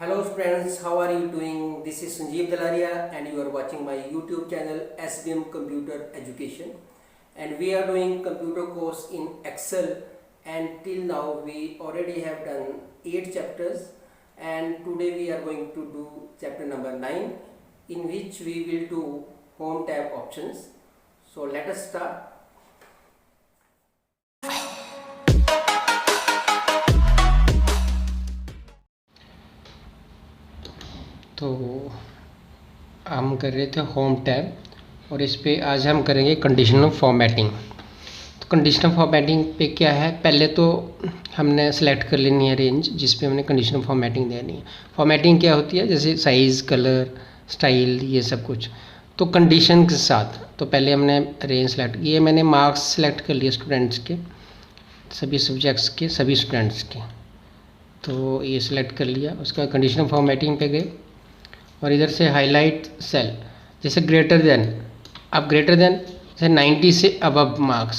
Hello friends, how are you doing? This is Sanjeev Dalaria and you are watching my YouTube channel SBM Computer Education, and we are doing computer course in Excel, and till now we already have done 8 chapters, and today we are going to do chapter number 9, in which we will do home tab options. So let us start. तो हम कर रहे थे home tab, और इस पे आज हम करेंगे कंडीशनल फॉर्मेटिंग। तो कंडीशनल फॉर्मेटिंग पे क्या है, पहले तो हमने सेलेक्ट कर लेनी है रेंज जिस पे हमने कंडीशनल फॉर्मेटिंग देनी है। फॉर्मेटिंग क्या होती है, जैसे साइज़, कलर, स्टाइल, ये सब कुछ। तो कंडीशन के साथ तो पहले हमने रेंज सेलेक्ट की है। मैंने मार्क्स सेलेक्ट कर लिए स्टूडेंट्स के, सभी सब्जेक्ट्स के, सभी स्टूडेंट्स के। तो ये सिलेक्ट कर लिया, उसका कंडीशनल फॉर्मेटिंग पे गए और इधर से हाईलाइट सेल, जैसे ग्रेटर देन, अब ग्रेटर देन जैसे 90 से अबव मार्क्स,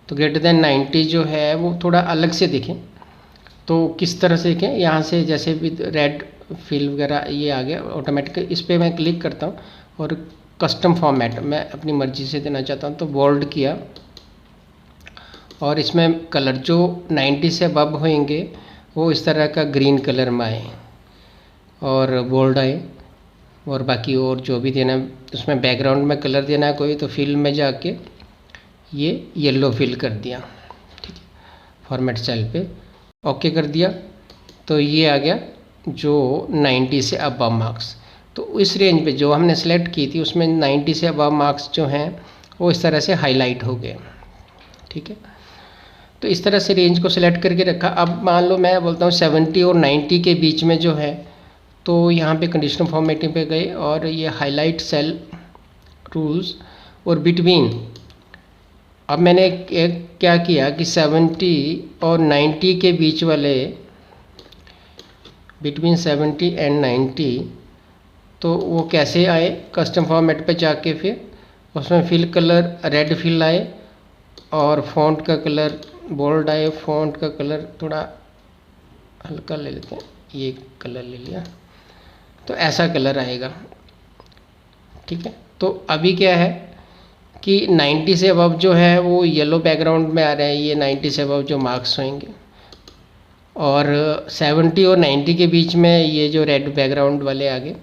तो ग्रेटर देन 90 जो है वो थोड़ा अलग से दिखें। तो किस तरह से दिखें, यहाँ से जैसे भी रेड फिल वगैरह ये आ गया ऑटोमेटिक, इस पर मैं क्लिक करता हूँ और कस्टम फॉर्मेट मैं अपनी मर्ज़ी से देना चाहता हूँ, तो बोल्ड किया और इसमें कलर जो 90 से अबव होंगे वो इस तरह का ग्रीन कलर में आए और बोल्ड आए, और बाकी और जो भी देना है उसमें बैकग्राउंड में कलर देना है कोई, तो फिल में जाके ये येलो फिल कर दिया। ठीक है, फॉर्मेट सेल पे ओके कर दिया, तो ये आ गया जो 90 से अबव मार्क्स। तो इस रेंज पे जो हमने सेलेक्ट की थी उसमें 90 से अबव मार्क्स जो हैं वो इस तरह से हाईलाइट हो गए। ठीक है, तो इस तरह से रेंज को सिलेक्ट करके रखा। अब मान लो मैं बोलता हूँ 70 और 90 के बीच में जो है, तो यहाँ पे कंडीशनल फॉर्मेटिंग पे गए और ये हाईलाइट सेल रूल्स और बिटवीन। अब मैंने एक क्या किया कि 70 और 90 के बीच वाले, बिटवीन 70 एंड 90, तो वो कैसे आए, कस्टम फॉर्मेट पे जाके फिर उसमें फिल कलर रेड फिल आए और फॉन्ट का कलर बोल्ड आए, फॉन्ट का कलर थोड़ा हल्का ले लेते हैं, ये कलर ले लिया, तो ऐसा कलर आएगा। ठीक है, तो अभी क्या है कि 90 से अबव जो है वो येलो बैकग्राउंड में आ रहे हैं, ये 90 से अबव जो मार्क्स होंगे, और 70 और 90 के बीच में ये जो रेड बैकग्राउंड वाले आगे,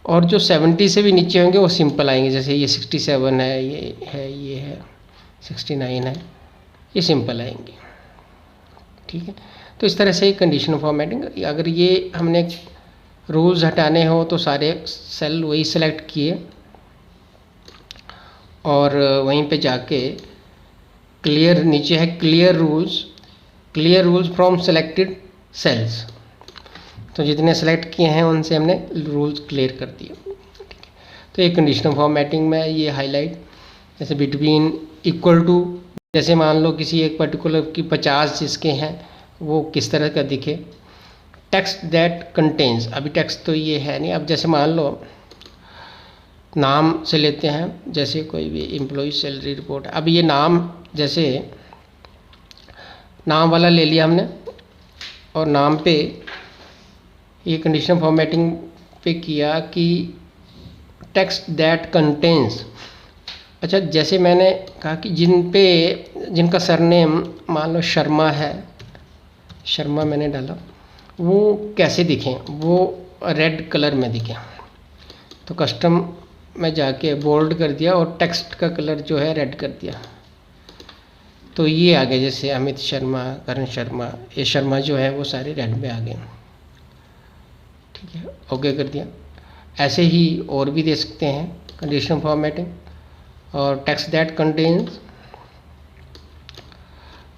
और जो 70 से भी नीचे होंगे वो सिंपल आएंगे, जैसे ये 67 है, ये है 69 है, ये सिंपल आएंगे। ठीक है, तो इस तरह से कंडीशनल फॉर्मेटिंग। अगर ये हमने रूल्स हटाने हो तो सारे सेल वही सेलेक्ट किए और वहीं पे जाके क्लियर, नीचे है clear rules from selected cells, तो जितने सेलेक्ट किए हैं उनसे हमने रूल्स क्लियर कर दिए। तो ये कंडीशनल फॉर्मेटिंग में ये हाईलाइट, जैसे बिटवीन, इक्वल टू, जैसे मान लो किसी एक पर्टिकुलर की 50 जिसके हैं वो किस तरह का दिखे। टेक्स्ट दैट कंटेन्स, अभी टेक्स्ट तो ये है नहीं, अब जैसे मान लो नाम से लेते हैं, जैसे कोई भी एम्प्लॉय सैलरी रिपोर्ट, अब ये नाम, जैसे नाम वाला ले लिया हमने और नाम पे ये कंडीशनल फॉर्मेटिंग पे किया कि टेक्स्ट दैट कंटेन्स। अच्छा, जैसे मैंने कहा कि जिनका सरनेम मान लो शर्मा है, शर्मा मैंने डाला, वो कैसे दिखें, वो रेड कलर में दिखें, तो कस्टम में जाके बोल्ड कर दिया और टेक्स्ट का कलर जो है रेड कर दिया, तो ये आ गए, जैसे अमित शर्मा, करण शर्मा, ये शर्मा जो है वो सारे रेड में आ गए। ठीक है, ओके कर दिया। ऐसे ही और भी दे सकते हैं कंडीशनल फॉर्मेटिंग। और टेक्स्ट दैट कंटेन्स,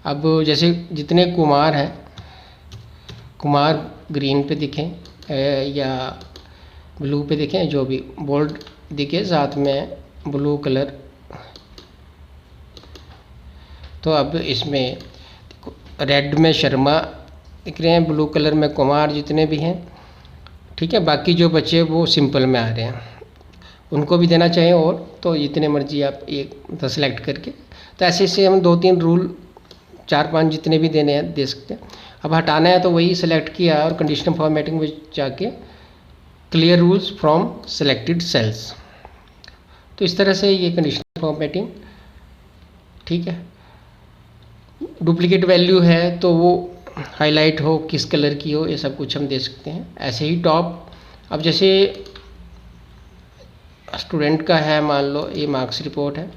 अब जैसे जितने कुमार हैं, कुमार ग्रीन पे दिखें या ब्लू पे दिखें, जो भी बोल्ड दिखे, साथ में ब्लू कलर। तो अब इसमें रेड में शर्मा दिख रहे हैं, ब्लू कलर में कुमार जितने भी हैं। ठीक है, बाकी जो बच्चे वो सिंपल में आ रहे हैं, उनको भी देना चाहिए, और तो जितने मर्जी आप एक तो सेलेक्ट करके, तो ऐसे हम 2-3 रूल, 4-5 जितने भी देने हैं दे सकते हैं। अब हटाना है तो वही सेलेक्ट किया और कंडीशनल फॉर्मेटिंग में जाके clear rules from selected cells. तो इस तरह से ये कंडीशनल फॉर्मेटिंग, ठीक है। डुप्लीकेट वैल्यू है तो वो हाईलाइट हो, किस कलर की हो, ये सब कुछ हम दे सकते हैं। ऐसे ही टॉप, अब जैसे स्टूडेंट का है, मान लो ये मार्क्स रिपोर्ट है,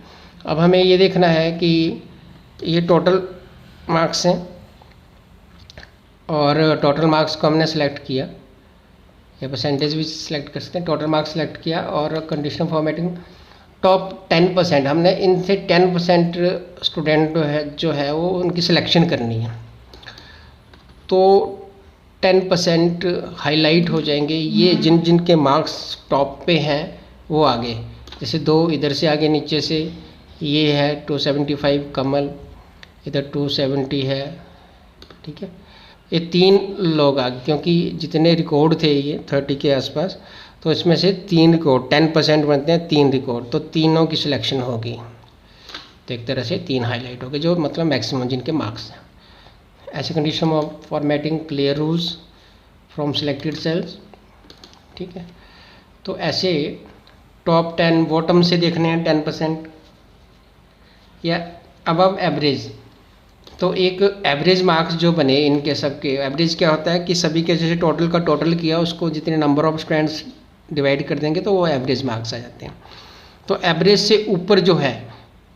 अब हमें ये देखना है कि ये टोटल मार्क्स हैं और टोटल मार्क्स को हमने सेलेक्ट किया, या परसेंटेज भी सिलेक्ट कर सकते हैं। टोटल मार्क्स सेलेक्ट किया और कंडीशनल फॉर्मेटिंग टॉप 10%, हमने इनसे 10% स्टूडेंट जो है वो उनकी सिलेक्शन करनी है। तो 10% हाईलाइट हो जाएंगे, ये जिन जिन के मार्क्स टॉप पे हैं वो आगे, जैसे 2 इधर से आगे नीचे से, ये है 275 कमल, इधर 270 है, ठीक है। ये 3 लोग आगे, क्योंकि जितने रिकॉर्ड थे ये 30 के आसपास, तो इसमें से 3 रिकॉर्ड 10% बनते हैं, 3 रिकॉर्ड, तो तीनों की सिलेक्शन होगी। तो एक तरह से 3 हाईलाइट हो गए, जो मतलब मैक्सिमम जिनके मार्क्स हैं। ऐसे condition of formatting clear rules from selected cells, ठीक है। तो ऐसे टॉप 10 बॉटम से देखने हैं 10% या अबव एवरेज। तो एक एवरेज मार्क्स जो बने इनके सबके, एवरेज क्या होता है कि सभी के जैसे टोटल का टोटल किया, उसको जितने नंबर ऑफ स्टूडेंट्स डिवाइड कर देंगे तो वो एवरेज मार्क्स आ जाते हैं। तो एवरेज से ऊपर जो है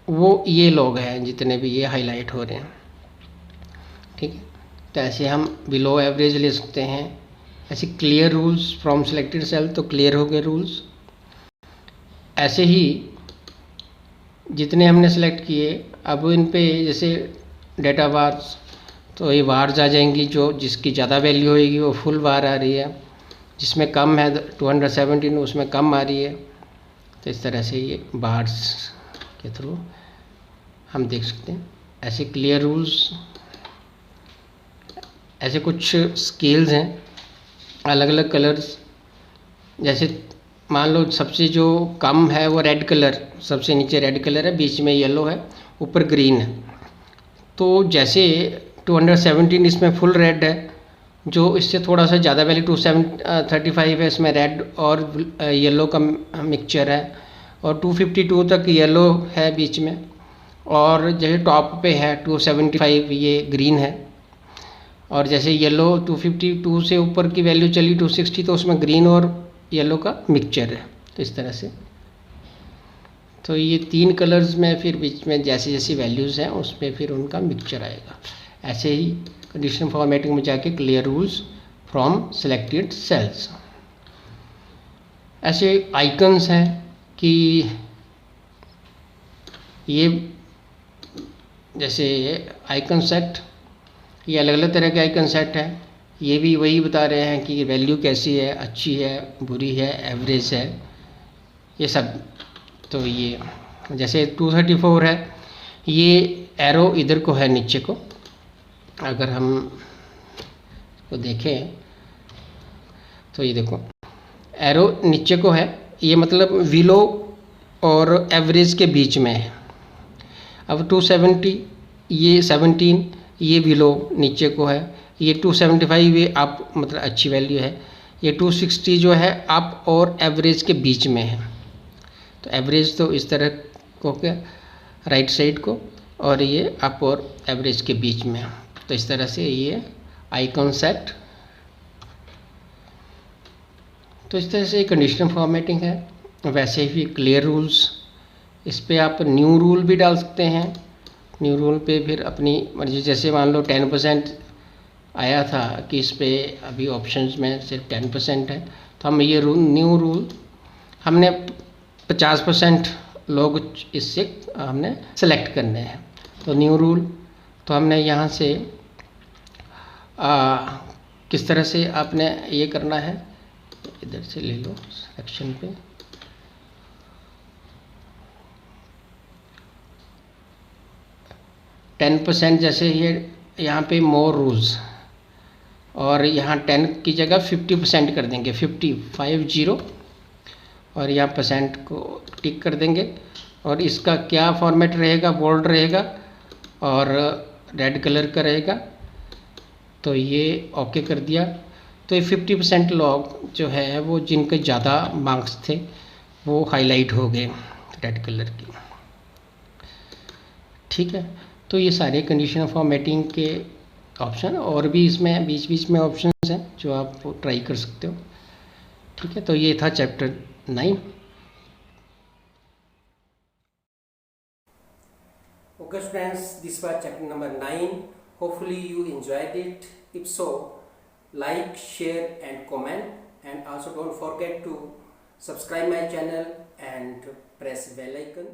वो ये लोग हैं जितने भी ये हाईलाइट हो रहे हैं, ठीक है। तो ऐसे हम बिलो एवरेज ले सकते हैं। ऐसे clear rules from selected cell, तो क्लियर हो गए रूल्स। ऐसे ही जितने हमने सेलेक्ट किए, अब इन पे जैसे डेटा बार्स, तो ये बार्स आ जाएंगी, जो जिसकी ज़्यादा वैल्यू होएगी वो फुल बार आ रही है, जिसमें कम है 217 उसमें कम आ रही है। तो इस तरह से ये बार्स के थ्रू हम देख सकते हैं। ऐसे क्लियर रूल्स, ऐसे कुछ स्केल्स हैं अलग अलग कलर्स, जैसे मान लो सबसे जो कम है वो रेड कलर, सबसे नीचे रेड कलर है, बीच में येलो है, ऊपर ग्रीन है। तो जैसे 217 इसमें फुल रेड है, जो इससे थोड़ा सा ज़्यादा वैल्यू 235 है, इसमें रेड और येलो का मिक्सचर है, और 252 तक येलो है बीच में, और जैसे टॉप पे है 275 ये ग्रीन है, और जैसे येलो 252 से ऊपर की वैल्यू चली 260, तो उसमें ग्रीन और येलो का मिक्सचर है। तो इस तरह से, तो ये 3 कलर्स में फिर बीच में जैसी जैसी वैल्यूज़ हैं उसमें फिर उनका मिक्सचर आएगा। ऐसे ही कंडीशनल फॉर्मेटिंग में जाके clear rules from selected cells. ऐसे आइकन्स हैं कि ये जैसे आइकन सेट, ये अलग अलग तरह के आइकन सेट है, ये भी वही बता रहे हैं कि वैल्यू कैसी है, अच्छी है, बुरी है, एवरेज है, ये सब। तो ये जैसे 234 है, ये एरो इधर को है नीचे को, अगर हम को देखें तो ये देखो एरो नीचे को है, ये मतलब विलो और एवरेज के बीच में है। अब 270 ये 17 ये विलो नीचे को है, ये 275 ये अप मतलब अच्छी वैल्यू है, ये 260 जो है अप और एवरेज के बीच में है। तो एवरेज तो इस तरह को क्या राइट साइड को, और ये अप और एवरेज के बीच में है। तो इस तरह से ये आइकन सेट। तो इस तरह से कंडीशनल फॉर्मेटिंग है। वैसे ही क्लियर रूल्स, इस पे आप न्यू रूल भी डाल सकते हैं। न्यू रूल पे फिर अपनी मर्जी, जैसे मान लो 10% आया था कि इस पे अभी ऑप्शंस में सिर्फ 10% है, तो हम ये न्यू रूल हमने 50% लोग इससे हमने सेलेक्ट करने हैं। तो न्यू रूल, तो हमने यहाँ से किस तरह से आपने ये करना है, इधर से ले लो सेक्शन पे, %, जैसे ये यहाँ पे मोर रूल्स, और यहाँ 10 की जगह 50% कर देंगे, 50 और यहाँ % को टिक कर देंगे। और इसका क्या फॉर्मेट रहेगा, बोल्ड रहेगा और रेड कलर का रहेगा। तो ये ओके कर दिया। तो ये 50% लोग जो है वो जिनके ज़्यादा मार्क्स थे वो हाईलाइट हो गए रेड कलर की। ठीक है, तो ये सारे कंडीशनल फॉर्मेटिंग के ऑप्शन, और भी इसमें बीच बीच में ऑप्शंस हैं जो आप ट्राई कर सकते हो। ठीक है, तो ये था chapter 9। Okay friends, this was chapter number 9. Hopefully you enjoyed it. If so, like, share and comment, and also don't forget to subscribe my channel and press bell icon.